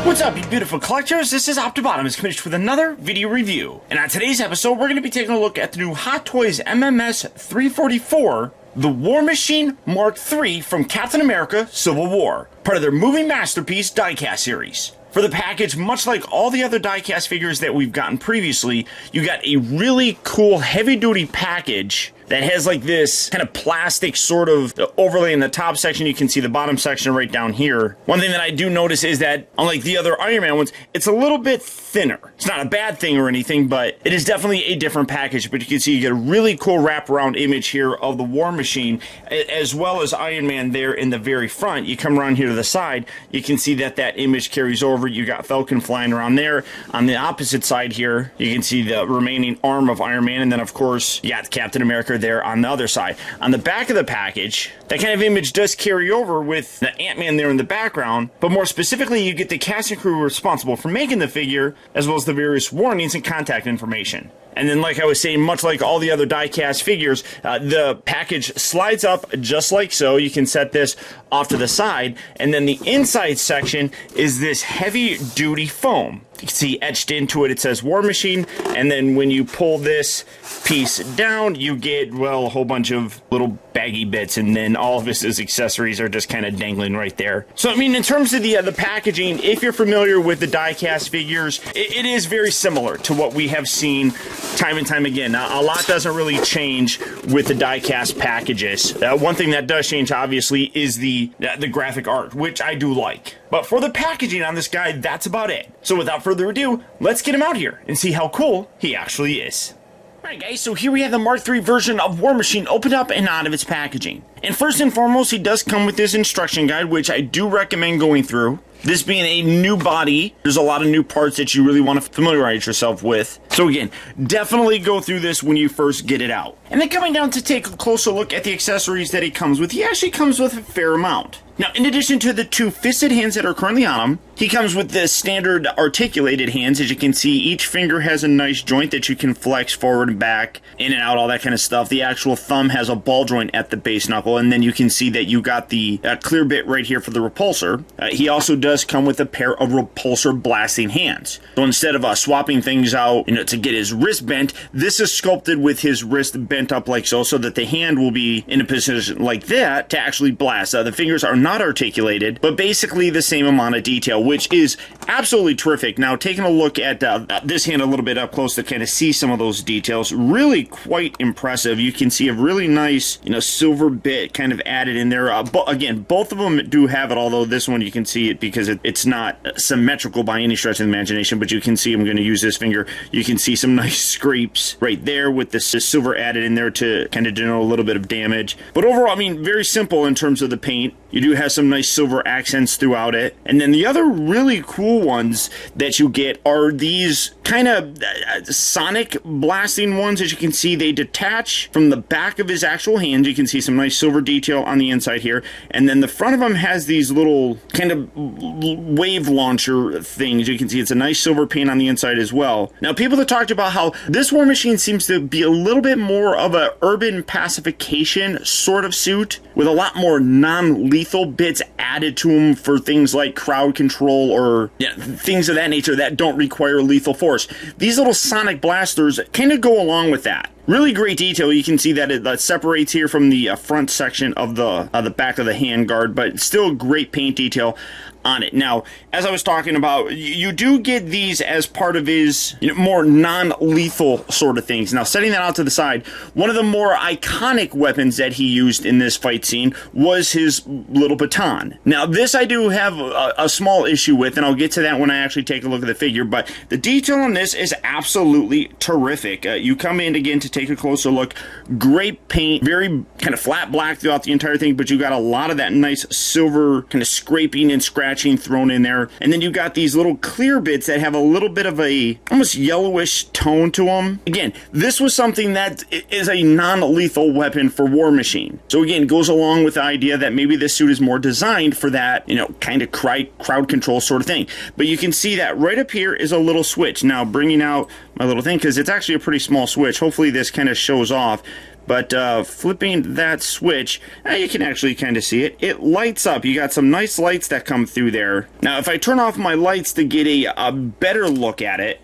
What's up, you beautiful collectors? This is Optibotimus finished with another video review. And on today's episode, we're going to be taking a look at the new Hot Toys MMS 344, the War Machine Mark III from Captain America Civil War, part of their movie masterpiece diecast series. For the package, much like all the other diecast figures that we've gotten previously, you got a really cool heavy-duty package that has like this kind of plastic sort of overlay in the top section. You can see the bottom section right down here. One thing that I do notice is that, unlike the other Iron Man ones, it's a little bit thinner. It's not a bad thing or anything, but it is definitely a different package. But you can see you get a really cool wraparound image here of the War Machine, as well as Iron Man there in the very front. You come around here to the side, you can see that that image carries over. You got Falcon flying around there. On the opposite side here, you can see the remaining arm of Iron Man, and then of course you got Captain America there on the other side. On the back of the package, that kind of image does carry over with the Ant-Man there in the background, but more specifically you get the cast and crew responsible for making the figure, as well as the various warnings and contact information. And then, like I was saying, much like all the other die-cast figures, the package slides up just like so. You can set this off to the side, and then the inside section is this heavy-duty foam. You can see etched into it, it says War Machine, and then when you pull this piece down, you get, well, a whole bunch of little baggy bits, and then all of his accessories are just kind of dangling right there. So, I mean, in terms of the packaging, if you're familiar with the die-cast figures, it is very similar to what we have seen time and time again. Now, a lot doesn't really change with the die-cast packages. One thing that does change, obviously, is the graphic art, which I do like. But for the packaging on this guy, that's about it. So without further ado, let's get him out here and see how cool he actually is. Alright guys, so here we have the Mark III version of War Machine opened up and out of its packaging. And first and foremost, he does come with this instruction guide, which I do recommend going through. This being a new body, there's a lot of new parts that you really want to familiarize yourself with. So again, definitely go through this when you first get it out. And then coming down to take a closer look at the accessories that he comes with, he actually comes with a fair amount. Now, in addition to the two fisted hands that are currently on him, he comes with the standard articulated hands. As you can see, each finger has a nice joint that you can flex forward and back, in and out, all that kind of stuff. The actual thumb has a ball joint at the base knuckle, and then you can see that you got the clear bit right here for the repulsor. He also does come with a pair of repulsor blasting hands. So instead of swapping things out, to get his wrist bent, this is sculpted with his wrist bent up like so that the hand will be in a position like that to actually blast. The fingers are not articulated, but basically the same amount of detail, which is absolutely terrific. Now, taking a look at this hand a little bit up close to kind of see some of those details, really quite impressive. You can see a really nice, silver bit kind of added in there. Again, both of them do have it, although this one you can see it because it's not symmetrical by any stretch of the imagination, but you can see I'm going to use this finger. You can see some nice scrapes right there with the silver added in there to kind of denote a little bit of damage. But overall, I mean, very simple in terms of the paint. You do have some nice silver accents throughout it. And then the other really cool ones that you get are these kind of sonic blasting ones. As you can see, they detach from the back of his actual hand. You can see some nice silver detail on the inside here. And then the front of him has these little kind of wave launcher things. You can see it's a nice silver paint on the inside as well. Now, people have talked about how this War Machine seems to be a little bit more of a urban pacification sort of suit, with a lot more non-lethal bits added to them for things like crowd control or things of that nature that don't require lethal force. These little sonic blasters kind of go along with that. Really great detail. You can see that it separates here from the front section of the back of the handguard, but still great paint detail on it. Now, as I was talking about, you do get these as part of his more non-lethal sort of things. Now, setting that out to the side, one of the more iconic weapons that he used in this fight scene was his little baton. Now, this I do have a small issue with, and I'll get to that when I actually take a look at the figure, but the detail on this is absolutely terrific. You come in again to take a closer look. Great paint, very kind of flat black throughout the entire thing, but you got a lot of that nice silver kind of scraping and scratching thrown in there. And then you got these little clear bits that have a little bit of a almost yellowish tone to them. Again, this was something that is a non-lethal weapon for War Machine. So again, it goes along with the idea that maybe this suit is more designed for that, kind of crowd control sort of thing. But you can see that right up here is a little switch. Now, bringing out my little thing, because it's actually a pretty small switch. Hopefully this kind of shows off. But flipping that switch, you can actually kind of see it. It lights up. You got some nice lights that come through there. Now, if I turn off my lights to get a better look at it,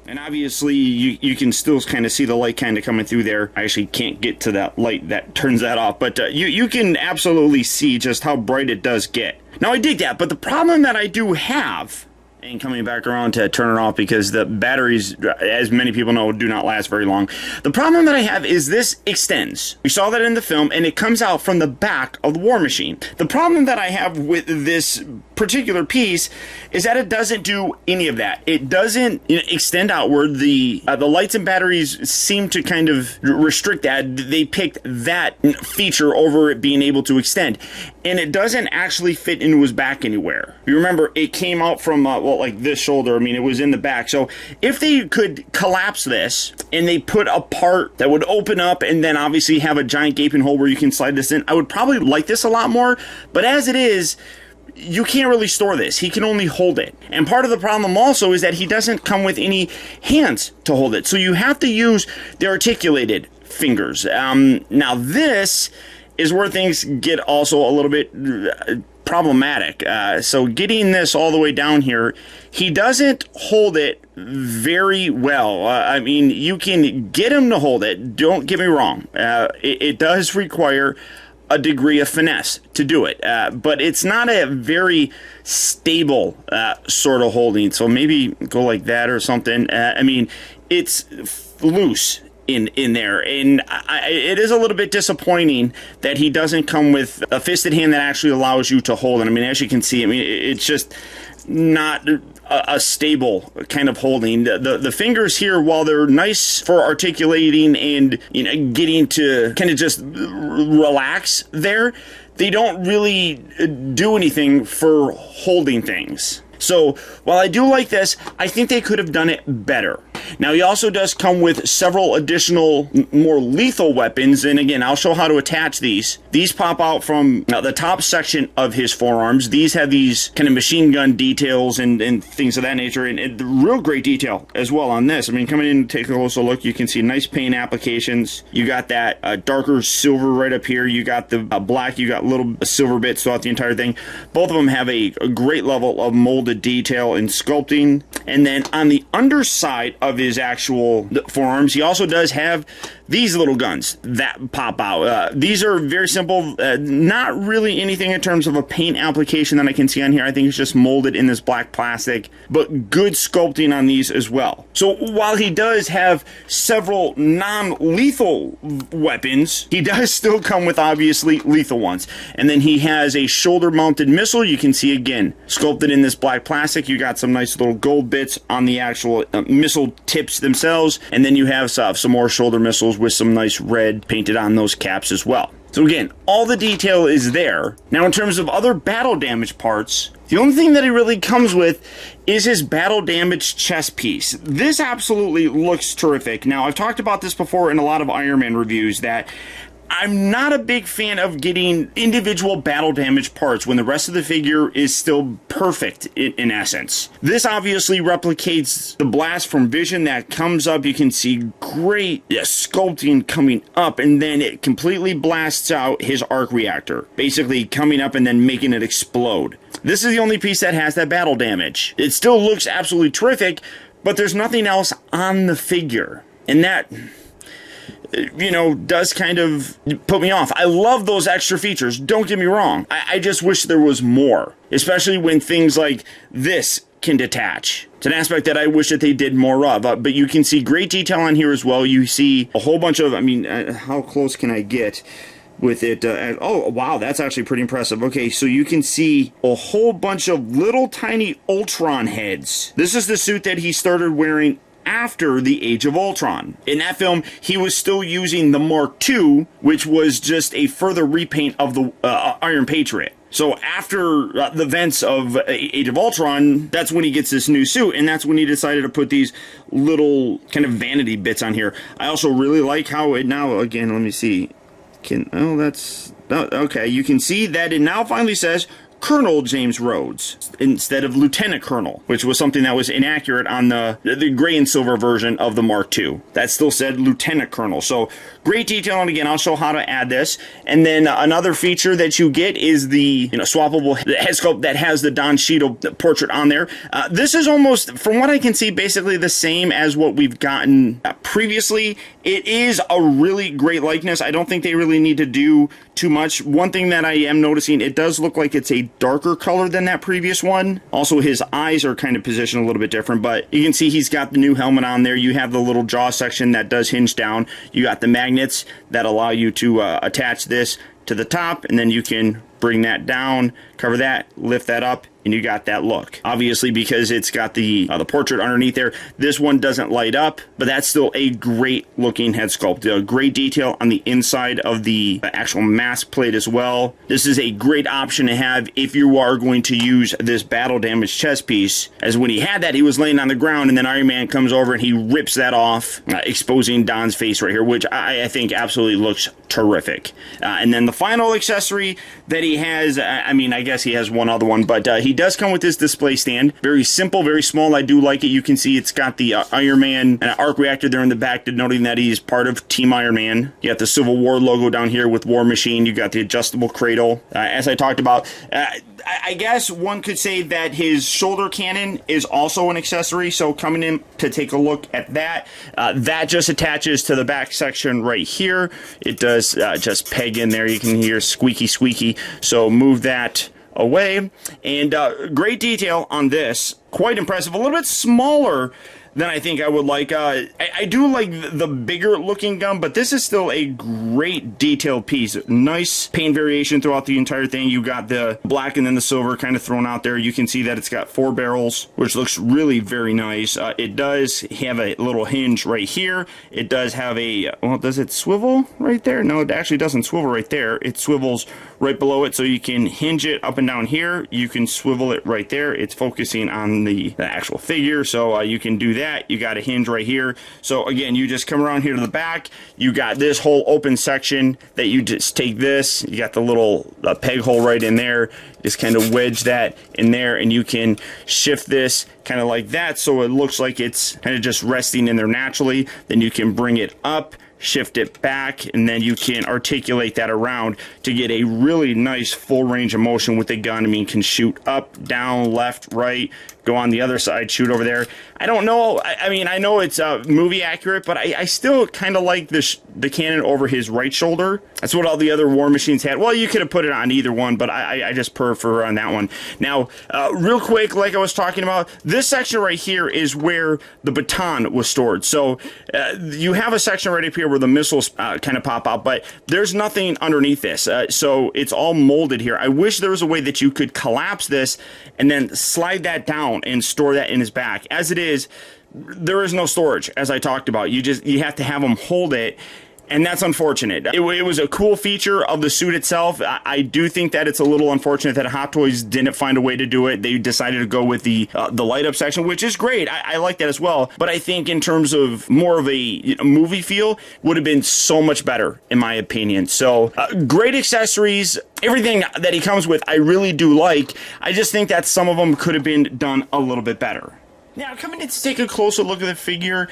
and obviously you can still kind of see the light kind of coming through there. I actually can't get to that light that turns that off, but you can absolutely see just how bright it does get. Now, I dig that, but the problem that I do have, and coming back around to turn it off because the batteries, as many people know, do not last very long. The problem that I have is this extends. We saw that in the film, and it comes out from the back of the War Machine. The problem that I have with this particular piece is that it doesn't do any of that. It doesn't extend outward. The lights and batteries seem to kind of restrict that. They picked that feature over it being able to extend, and it doesn't actually fit into his back anywhere. You remember, it came out from well, like this shoulder. I mean, it was in the back. So if they could collapse this and they put a part that would open up and then obviously have a giant gaping hole where you can slide this in, I would probably like this a lot more. But as it is, you can't really store this. He can only hold it. And part of the problem also is that he doesn't come with any hands to hold it. So you have to use the articulated fingers. Now this is where things get also a little bit problematic. So getting this all the way down here, he doesn't hold it very well. I mean, you can get him to hold it. Don't get me wrong. It does require a degree of finesse to do it, but it's not a very stable sort of holding. So maybe go like that or something. I mean, it's loose in there, and it is a little bit disappointing that he doesn't come with a fisted hand that actually allows you to hold it. I mean, as you can see, I mean, it's just not a stable kind of holding. The fingers here, while they're nice for articulating and getting to kind of just relax there, they don't really do anything for holding things. So while I do like this, I think they could have done it better. Now, he also does come with several additional more lethal weapons, and again, I'll show how to attach these. These pop out from the top section of his forearms. These have these kind of machine gun details and things of that nature, and real great detail as well on this. I mean, coming in and take a closer look, you can see nice paint applications. You got that darker silver right up here. You got the black. You got little silver bits throughout the entire thing. Both of them have a great level of molded detail and sculpting. And then on the underside of his actual forearms, he also does have these little guns that pop out. These are very simple, not really anything in terms of a paint application that I can see on here. I think it's just molded in this black plastic, but good sculpting on these as well. So while he does have several non-lethal weapons, he does still come with obviously lethal ones. And then he has a shoulder-mounted missile. You can see again, sculpted in this black plastic. You got some nice little gold bits on the actual missile tips themselves. And then you have some more shoulder missiles with some nice red painted on those caps as well. So again, all the detail is there. Now, in terms of other battle damage parts, the only thing that he really comes with is his battle damage chest piece. This absolutely looks terrific. Now, I've talked about this before in a lot of Iron Man reviews, that I'm not a big fan of getting individual battle damage parts when the rest of the figure is still perfect in essence. This obviously replicates the blast from Vision that comes up. You can see great sculpting coming up, and then it completely blasts out his arc reactor, basically coming up and then making it explode. This is the only piece that has that battle damage. It still looks absolutely terrific, but there's nothing else on the figure, and that, does kind of put me off. I love those extra features, don't get me wrong. I just wish there was more, especially when things like this can detach. It's an aspect that I wish that they did more of, but you can see great detail on here as well. You see a whole bunch of, how close can I get with it? Oh, wow, that's actually pretty impressive. Okay, so you can see a whole bunch of little tiny Ultron heads. This is the suit that he started wearing after the Age of Ultron. In that film, he was still using the Mark II, which was just a further repaint of the Iron Patriot. So after the events of Age of Ultron, that's when he gets this new suit, and that's when he decided to put these little kind of vanity bits on here. I also really like how it now, again, let me see. Okay, you can see that it now finally says Colonel James Rhodes instead of Lieutenant Colonel, which was something that was inaccurate on the gray and silver version of the Mark II. That still said Lieutenant Colonel. So great detail, and again, I'll show how to add this. And then another feature that you get is the swappable head sculpt that has the Don Cheadle portrait on there. This is almost, from what I can see, basically the same as what we've gotten previously. It is a really great likeness. I don't think they really need to do too much. One thing that I am noticing, it does look like it's a darker color than that previous one. Also, his eyes are kind of positioned a little bit different, but you can see he's got the new helmet on there. You have the little jaw section that does hinge down. You got the magnets that allow you to attach this to the top, and then you can bring that down, cover that, lift that up, and you got that look. Obviously, because it's got the portrait underneath there, this one doesn't light up, but that's still a great looking head sculpt. A great detail on the inside of the actual mask plate as well. This is a great option to have if you are going to use this battle damaged chest piece, as when he had that, he was laying on the ground, and then Iron Man comes over and he rips that off, exposing Don's face right here, which I think absolutely looks terrific. And then the final accessory that he has, I mean, I guess he has one other one, but he does come with this display stand. Very simple, very small. I do like it. You can see it's got the Iron Man and arc reactor there in the back, denoting that he's part of Team Iron Man. You got the Civil War logo down here with War Machine. You got the adjustable cradle. As I talked about, I guess one could say that his shoulder cannon is also an accessory. So coming in to take a look at that, that just attaches to the back section right here. It does just peg in there. You can hear squeaky squeaky. So move that away. And great detail on this. Quite impressive. A little bit smaller than I think I would like. I do like the bigger looking gun, but this is still a great detailed piece. Nice paint variation throughout the entire thing. You got the black and then the silver kind of thrown out there. You can see that it's got 4 barrels, which looks really very nice. It does have a little hinge right here. It does have a, well, does it swivel right there? No, it actually doesn't swivel right there. It swivels right below it, so you can hinge it up and down here. You can swivel it right there. It's focusing on the actual figure, so you can do that. You got a hinge right here. So again, you just come around here to the back. You got this whole open section that you just take this. You got the little peg hole right in there. Just kind of wedge that in there, and you can shift this kind of like that, so it looks like it's kind of just resting in there naturally. Then you can bring it up, shift it back, and then you can articulate that around to get a really nice full range of motion with the gun. I mean, can shoot up, down, left, right, go on the other side, shoot over there. I don't know. I mean, I know it's movie accurate, but I still kind of like the cannon over his right shoulder. That's what all the other War Machines had. Well, you could have put it on either one, but I just prefer on that one. Now, real quick, like I was talking about, this section right here is where the baton was stored. So you have a section right up here where the missiles kind of pop out, but there's nothing underneath this. So it's all molded here. I wish there was a way that you could collapse this and then slide that down and store that in his back. As it is, there is no storage, as I talked about. You have to have him hold it, and that's unfortunate. It was a cool feature of the suit itself. I do think that it's a little unfortunate that Hot Toys didn't find a way to do it. They decided to go with the light up section, which is great. I like that as well. But I think in terms of more of a movie feel, would have been so much better, in my opinion. So great accessories. Everything that he comes with, I really do like. I just think that some of them could have been done a little bit better. Now, coming in to take a closer look at the figure,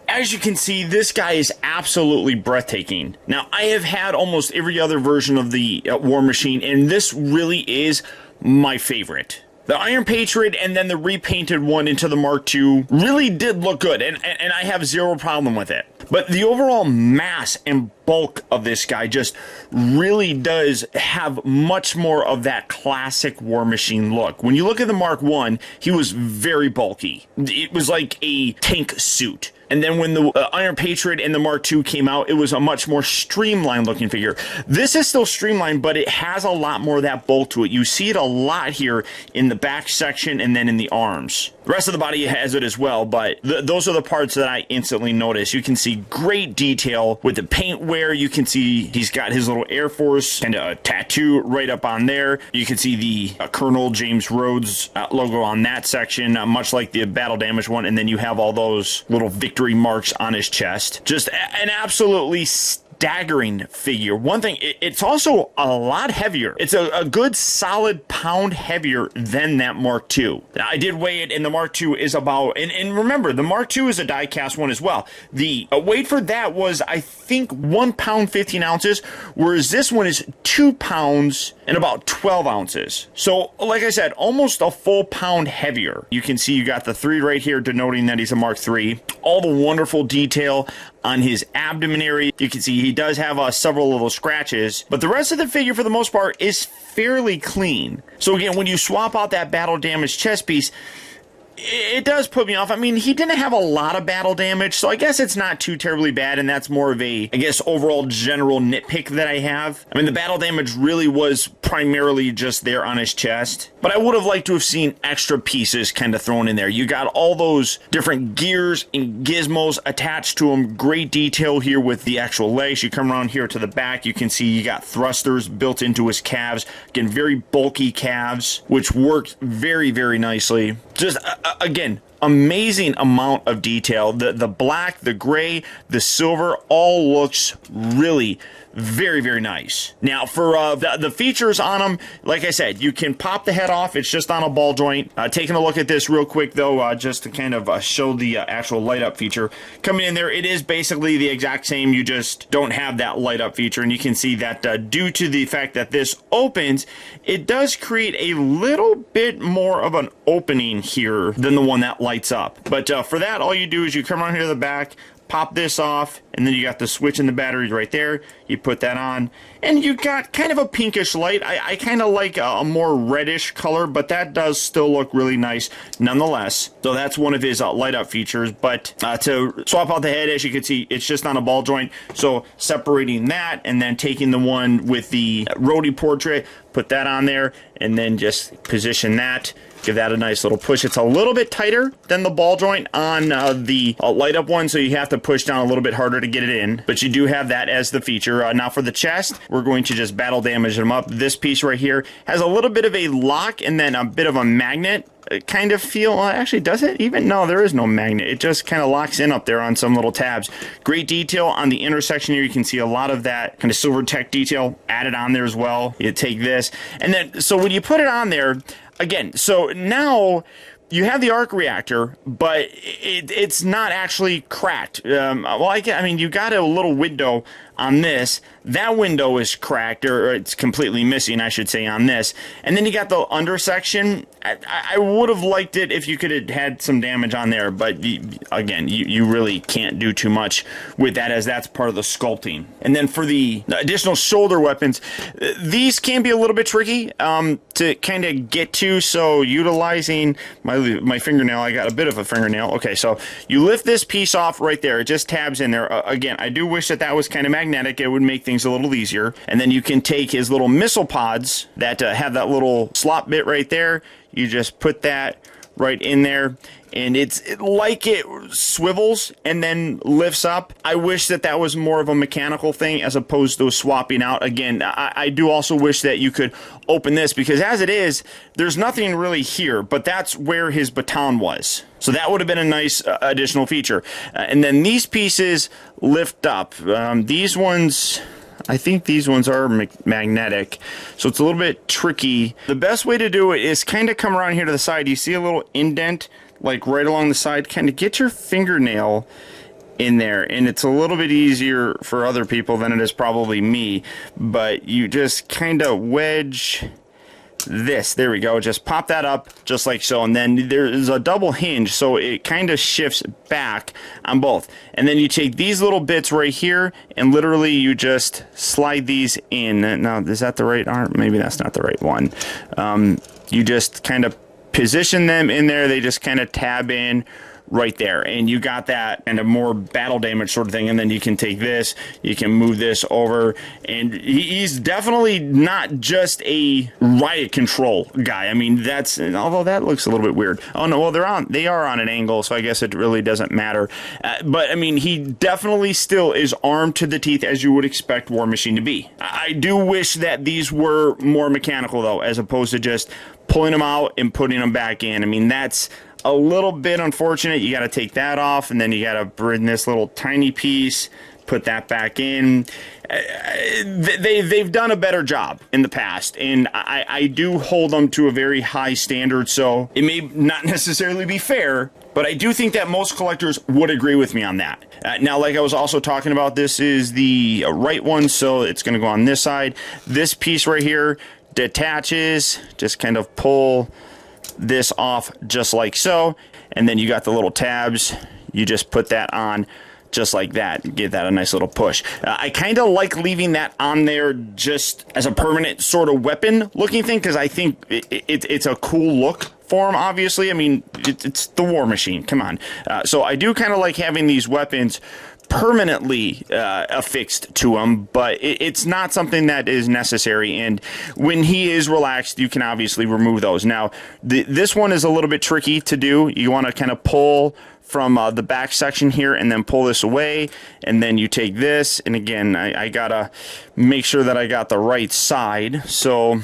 as you can see, this guy is absolutely breathtaking. Now, I have had almost every other version of the War Machine, and this really is my favorite. The Iron Patriot and then the repainted one into the Mark II really did look good, and I have zero problem with it. But the overall mass and bulk of this guy just really does have much more of that classic War Machine look. When you look at the Mark I, he was very bulky. It was like a tank suit. And then when the Iron Patriot and the Mark II came out, it was a much more streamlined looking figure. This is still streamlined, but it has a lot more of that bulk to it. You see it a lot here in the back section and then in the arms. The rest of the body has it as well, but those are the parts that I instantly notice. You can see great detail with the paint wear. You can see he's got his little Air Force and a tattoo right up on there. You can see the Colonel James Rhodes logo on that section, much like the battle damage one. And then you have all those little victory marks on his chest. Just an absolutely stunning staggering figure. One thing, it's also a lot heavier. It's a good solid pound heavier than that Mark II. Now, I did weigh it, and the Mark II is about, and remember, the Mark II is a die-cast one as well. The weight for that was, I think, 1 pound 15 ounces, whereas this one is 2 pounds and about 12 ounces. So, like I said, almost a full pound heavier. You can see you got the 3 right here denoting that he's a Mark III. All the wonderful detail on his abdomen area. You can see he does have several little scratches, but the rest of the figure, for the most part, is fairly clean. So again, when you swap out that battle damaged chest piece, it does put me off. I mean, he didn't have a lot of battle damage, so I guess it's not too terribly bad, and that's more of a, I guess, overall general nitpick that I have. I mean, the battle damage really was primarily just there on his chest, but I would have liked to have seen extra pieces kind of thrown in there. You got all those different gears and gizmos attached to him. Great detail here with the actual legs. You come around here to the back, you can see you got thrusters built into his calves. Again, very bulky calves, which worked very, very nicely. Just again, amazing amount of detail. The black, the gray, the silver all looks really very, very nice. Now, for the features on them, like I said, you can pop the head off. It's just on a ball joint. Taking a look at this real quick, though, just to kind of show the actual light-up feature. Coming in there, it is basically the exact same. You just don't have that light-up feature, and you can see that due to the fact that this opens, it does create a little bit more of an opening here than the one that lights up. But for that, all you do is you come around here to the back, pop this off, and then you got the switch and the batteries right there. You put that on, and you got kind of a pinkish light. I kind of like a more reddish color, but that does still look really nice nonetheless. So that's one of his light up features. But to swap out the head, as you can see, it's just on a ball joint. So separating that and then taking the one with the Rowdy portrait, put that on there, and then just position that. Give that a nice little push. It's a little bit tighter than the ball joint on the light up one, so you have to push down a little bit harder to get it in. But you do have that as the feature. Now for the chest, we're going to just battle damage them up. This piece right here has a little bit of a lock and then a bit of a magnet kind of feel. Actually, does it even? No, there is no magnet. It just kind of locks in up there on some little tabs. Great detail on the intersection here. You can see a lot of that kind of silver tech detail added on there as well. You take this, and then so when you put it on there, again, so now you have the arc reactor, but it's not actually cracked. Well, I mean, you got a little window on this. That window is cracked, or it's completely missing, I should say, on this. And then you got the undersection. I would have liked it if you could have had some damage on there, but again, you really can't do too much with that, as that's part of the sculpting. And then for the additional shoulder weapons, these can be a little bit tricky to kind of get to, so utilizing my fingernail, I got a bit of a fingernail. Okay, so you lift this piece off right there. It just tabs in there. Again, I do wish that was kind of magnetic. It would make things a little easier. And then you can take his little missile pods that have that little slot bit right there. You just put that right in there, and it's like it swivels and then lifts up. I wish that was more of a mechanical thing as opposed to swapping out. Again, I do also wish that you could open this, because as it is, there's nothing really here, but that's where his baton was. So that would have been a nice additional feature. And then these pieces lift up. These ones, I think these ones are magnetic, so it's a little bit tricky. The best way to do it is kind of come around here to the side. You see a little indent, like right along the side. Kind of get your fingernail in there, and it's a little bit easier for other people than it is probably me, but you just kind of wedge this. There we go. Just pop that up just like so, and then there's a double hinge, so it kind of shifts back on both. And then you take these little bits right here, and literally you just slide these in. Now, is that the right arm? Maybe that's not the right one. You just kind of position them in there. They just kind of tab in right there, and you got that and a more battle damage sort of thing. And then you can take this, you can move this over, and he's definitely not just a riot control guy. I mean, that's, although that looks a little bit weird. Oh no, well they are on an angle, so I guess it really doesn't matter. But I mean, he definitely still is armed to the teeth, as you would expect War Machine to be. I do wish that these were more mechanical though, as opposed to just pulling them out and putting them back in. I mean, that's a little bit unfortunate. You got to take that off, and then you got to bring this little tiny piece put that back in. They've done a better job in the past, and I do hold them to a very high standard, so it may not necessarily be fair, but I do think that most collectors would agree with me on that. Now, like I was also talking about, this is the right one, so it's going to go on this side. This piece right here detaches, just kind of pull this off just like so, and then you got the little tabs. You just put that on just like that, give that a nice little push. I kind of like leaving that on there just as a permanent sort of weapon looking thing, because I think it's a cool look for him, obviously. I mean, it's the War Machine, come on. So I do kind of like having these weapons permanently affixed to him, but it's not something that is necessary, and when he is relaxed, you can obviously remove those. Now, this one is a little bit tricky to do. You want to kind of pull from the back section here and then pull this away, and then you take this, and again, I gotta make sure that I got the right side. So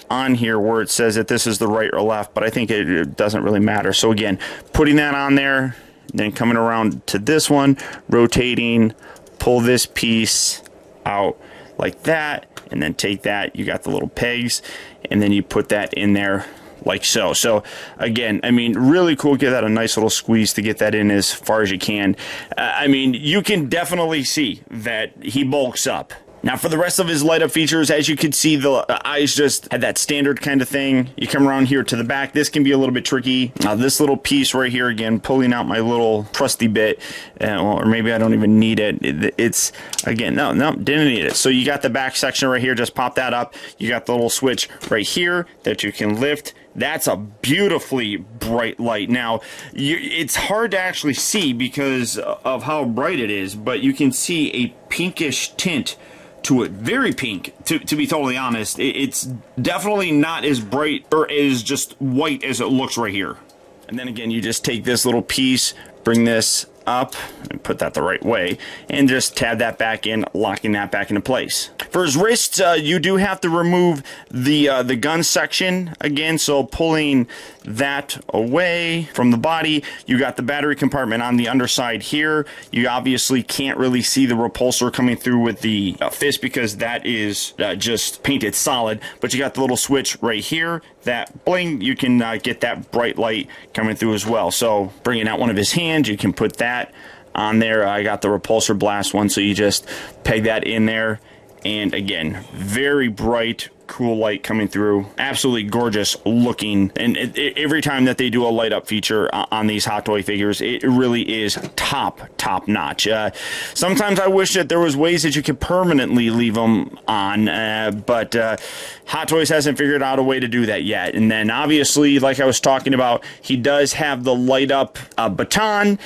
on here where it says that this is the right or left, but I think it doesn't really matter. So again, putting that on there, then coming around to this one, rotating, pull this piece out like that, and then take that, you got the little pegs, and then you put that in there like so. So again, I mean, really cool. Give that a nice little squeeze to get that in as far as you can. I mean, you can definitely see that he bulks up. Now, for the rest of his light up features, as you can see, the eyes just had that standard kind of thing. You come around here to the back. This can be a little bit tricky. This little piece right here, again, pulling out my little trusty bit, or maybe I don't even need it. It's, again, no, didn't need it. So you got the back section right here. Just pop that up. You got the little switch right here that you can lift. That's a beautifully bright light. Now, it's hard to actually see because of how bright it is, but you can see a pinkish tint to it. Very pink, to be totally honest. It's definitely not as bright or as just white as it looks right here. And then again, you just take this little piece, bring this up, and put that the right way, and just tab that back in, locking that back into place. For his wrists, you do have to remove the gun section again, so pulling that away from the body. You got the battery compartment on the underside here. You obviously can't really see the repulsor coming through with the fist because that is just painted solid, but you got the little switch right here. That bling, you can get that bright light coming through as well. So bringing out one of his hands, you can put that on there. I got the repulsor blast one, so you just peg that in there, and again, very bright, cool light coming through. Absolutely gorgeous looking, and every time that they do a light up feature on these Hot Toy figures, it really is top notch. Sometimes I wish that there was ways that you could permanently leave them on, but Hot Toys hasn't figured out a way to do that yet. And then obviously, like I was talking about, he does have the light up baton.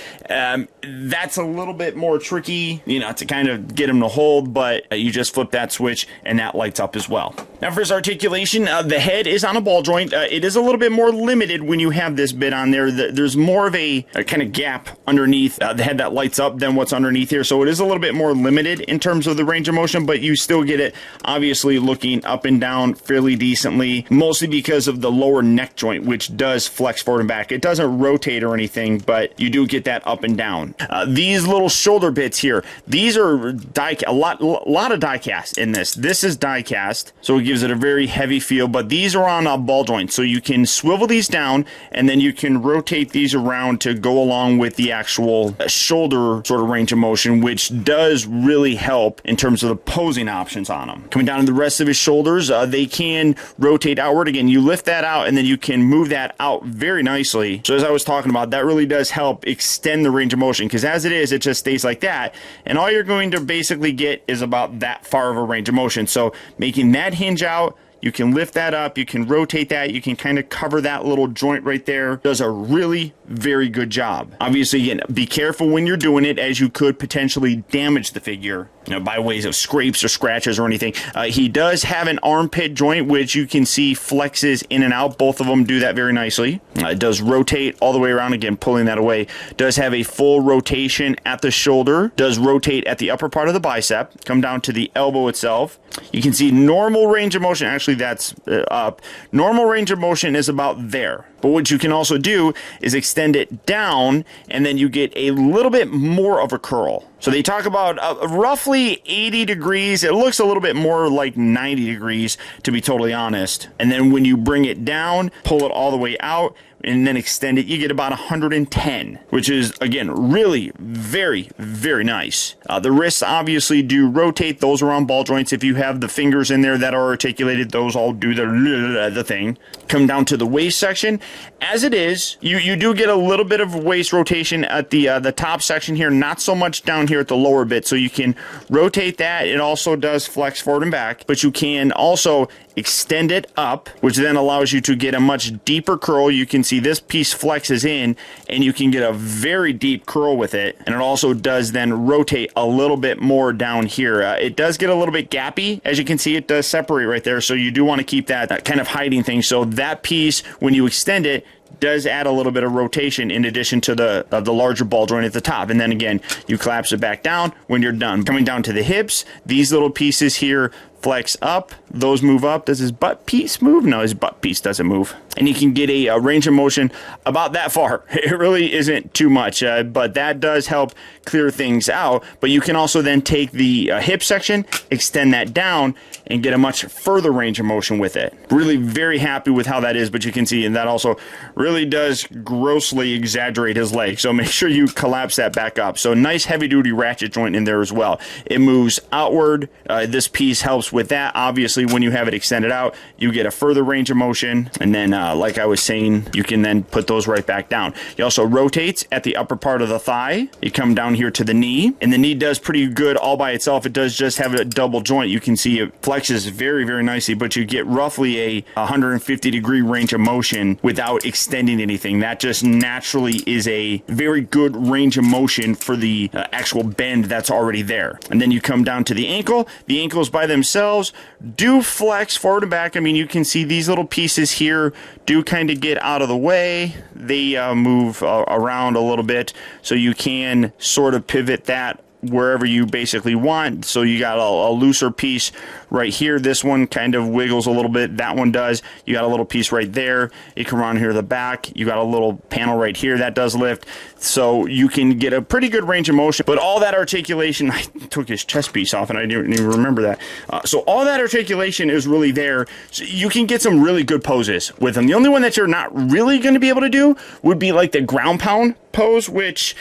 That's a little bit more tricky, you know, to kind of get him to hold, but you just flip that switch and that lights up as well. Now for his articulation, the head is on a ball joint. It is a little bit more limited when you have this bit on there. There's more of a kind of gap underneath the head that lights up than what's underneath here, so it is a little bit more limited in terms of the range of motion, but you still get it obviously looking up and down fairly decently, mostly because of the lower neck joint, which does flex forward and back. It doesn't rotate or anything, but you do get that up and down. These little shoulder bits here, these are die, a lot of die cast in this. This is die cast, so it gives it a very heavy feel, but these are on a ball joint, so you can swivel these down and then you can rotate these around to go along with the actual shoulder sort of range of motion, which does really help in terms of the posing options on them. Coming down to the rest of his shoulders, they can rotate outward. Again, you lift that out and then you can move that out very nicely. So as I was talking about, that really does help extend the range of motion, because as it is, it just stays like that, and all you're going to basically get is about that far of a range of motion. So making that hinge out, you can lift that up, you can rotate that, you can kind of cover that little joint right there. Does a really very good job. Obviously, again, be careful when you're doing it, as you could potentially damage the figure, you know, by ways of scrapes or scratches or anything. He does have an armpit joint, which you can see flexes in and out. Both of them do that very nicely. It does rotate all the way around, again, pulling that away. Does have a full rotation at the shoulder. Does rotate at the upper part of the bicep. Come down to the elbow itself. You can see normal range of motion. Actually, obviously that's up. Normal range of motion is about there. But what you can also do is extend it down, and then you get a little bit more of a curl. So they talk about roughly 80 degrees. It looks a little bit more like 90 degrees, to be totally honest. And then when you bring it down, pull it all the way out, and then extend it, you get about 110, which is, again, really very, very nice. The wrists obviously do rotate. Those are on ball joints. If you have the fingers in there that are articulated, those all do the thing. Come down to the waist section. As it is, you do get a little bit of waist rotation at the top section here, not so much down here at the lower bit, so you can rotate that. It also does flex forward and back, but you can also extend it up, which then allows you to get a much deeper curl. You can see this piece flexes in, and you can get a very deep curl with it, and it also does then rotate a little bit more down here. It does get a little bit gappy. As you can see, it does separate right there, so you do want to keep that kind of hiding thing. So that piece, when you extend it, does add a little bit of rotation in addition to the larger ball joint at the top. And then again, you collapse it back down when you're done. Coming down to the hips, these little pieces here flex up, those move up. Does his butt piece move? No, his butt piece doesn't move. And you can get a range of motion about that far. It really isn't too much, but that does help clear things out. But you can also then take the hip section, extend that down, and get a much further range of motion with it. Really very happy with how that is, but you can see, and that also really does grossly exaggerate his leg. So make sure you collapse that back up. So nice heavy duty ratchet joint in there as well. It moves outward. This piece helps with that. Obviously, when you have it extended out, you get a further range of motion. And then, like I was saying, you can then put those right back down. He also rotates at the upper part of the thigh. You come down here to the knee, and the knee does pretty good all by itself. It does just have a double joint. You can see it flexes very, very nicely, but you get roughly a 150 degree range of motion without extending anything. That just naturally is a very good range of motion for the actual bend that's already there. And then you come down to the ankle. The ankles by themselves do flex forward and back. I mean, you can see these little pieces here do kind of get out of the way. They move around a little bit, so you can sort of pivot that wherever you basically want. So you got a looser piece right here. This one kind of wiggles a little bit. That one does. You got a little piece right there. You come around here to the back. You got a little panel right here that does lift. So you can get a pretty good range of motion. But all that articulation, I took his chest piece off and I didn't even remember that. So all that articulation is really there. So you can get some really good poses with him. The only one that you're not really going to be able to do would be like the ground pound pose, which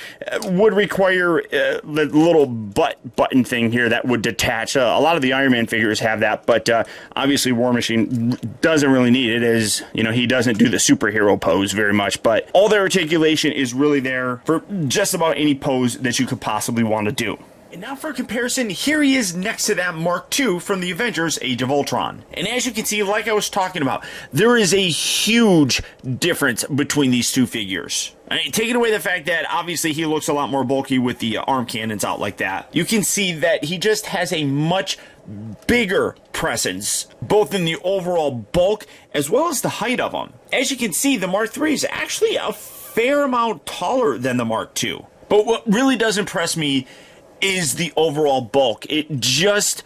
would require the little butt button thing here that would detach. A lot of the Iron Man figures have that, but obviously War Machine doesn't really need it, as you know, he doesn't do the superhero pose very much. But all the articulation is really there for just about any pose that you could possibly want to do. And now for comparison, here he is next to that Mark II from the Avengers Age of Ultron. And as you can see, like I was talking about, there is a huge difference between these two figures. I mean, taking away the fact that obviously he looks a lot more bulky with the arm cannons out like that, you can see that he just has a much bigger presence, both in the overall bulk as well as the height of him. As you can see, the Mark III is actually a fair amount taller than the Mark II. But what really does impress me is the overall bulk. It just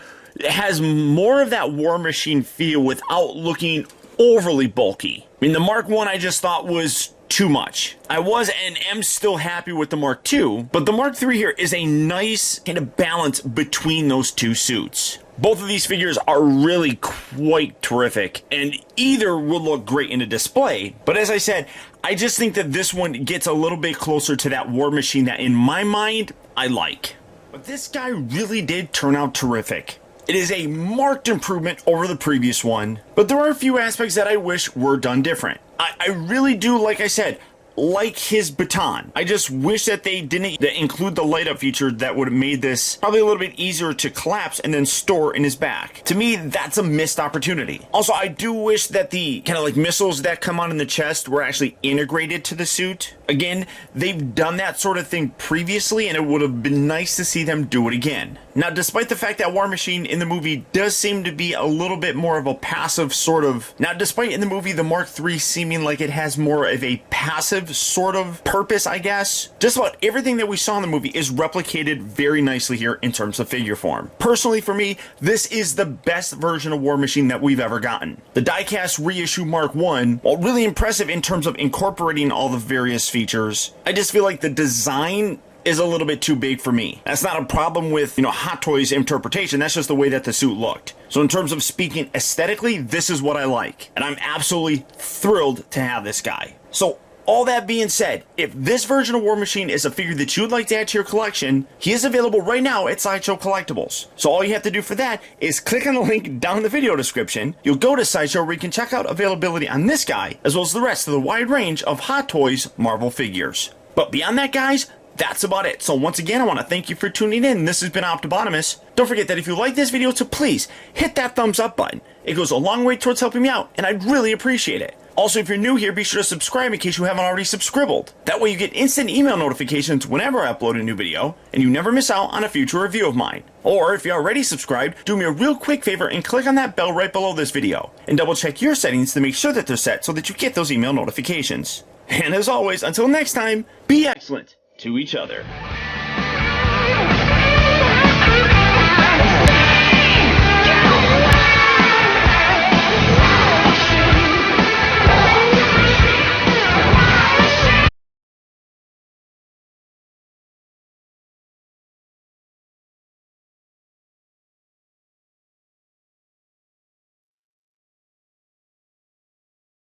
has more of that War Machine feel without looking overly bulky. I mean, the Mark I I just thought was too much. I was and am still happy with the Mark II, but the Mark III here is a nice kind of balance between those two suits. Both of these figures are really quite terrific, and either will look great in a display, but as I said, I just think that this one gets a little bit closer to that War Machine that in my mind, I like. But this guy really did turn out terrific. It is a marked improvement over the previous one, but there are a few aspects that I wish were done different. I really do, like I said, like his baton. I just wish that they didn't include the light up feature that would have made this probably a little bit easier to collapse and then store in his back. To me, that's a missed opportunity. Also, I do wish that the kind of like missiles that come on in the chest were actually integrated to the suit. Again, they've done that sort of thing previously, and it would have been nice to see them do it again. Now, despite the fact that War Machine in the movie does seem to be a little bit more of a passive sort of... Now, despite in the movie the Mark III seeming like it has more of a passive sort of purpose, I guess, just about everything that we saw in the movie is replicated very nicely here in terms of figure form. Personally, for me, this is the best version of War Machine that we've ever gotten. The diecast reissue Mark I, while really impressive in terms of incorporating all the various features, I just feel like the design is a little bit too big for me. That's not a problem with, Hot Toys interpretation, that's just the way that the suit looked. So in terms of speaking aesthetically, this is what I like, and I'm absolutely thrilled to have this guy. So all that being said, if this version of War Machine is a figure that you would like to add to your collection, he is available right now at Sideshow Collectibles. So all you have to do for that is click on the link down in the video description. You'll go to Sideshow where you can check out availability on this guy, as well as the rest of the wide range of Hot Toys Marvel figures. But beyond that, guys, that's about it. So once again, I want to thank you for tuning in. This has been Optibotimus. Don't forget that if you like this video, to please hit that thumbs up button. It goes a long way towards helping me out, and I'd really appreciate it. Also, if you're new here, be sure to subscribe in case you haven't already subscribed. That way you get instant email notifications whenever I upload a new video, and you never miss out on a future review of mine. Or if you're already subscribed, do me a real quick favor and click on that bell right below this video, and double check your settings to make sure that they're set so that you get those email notifications. And as always, until next time, be excellent to each other.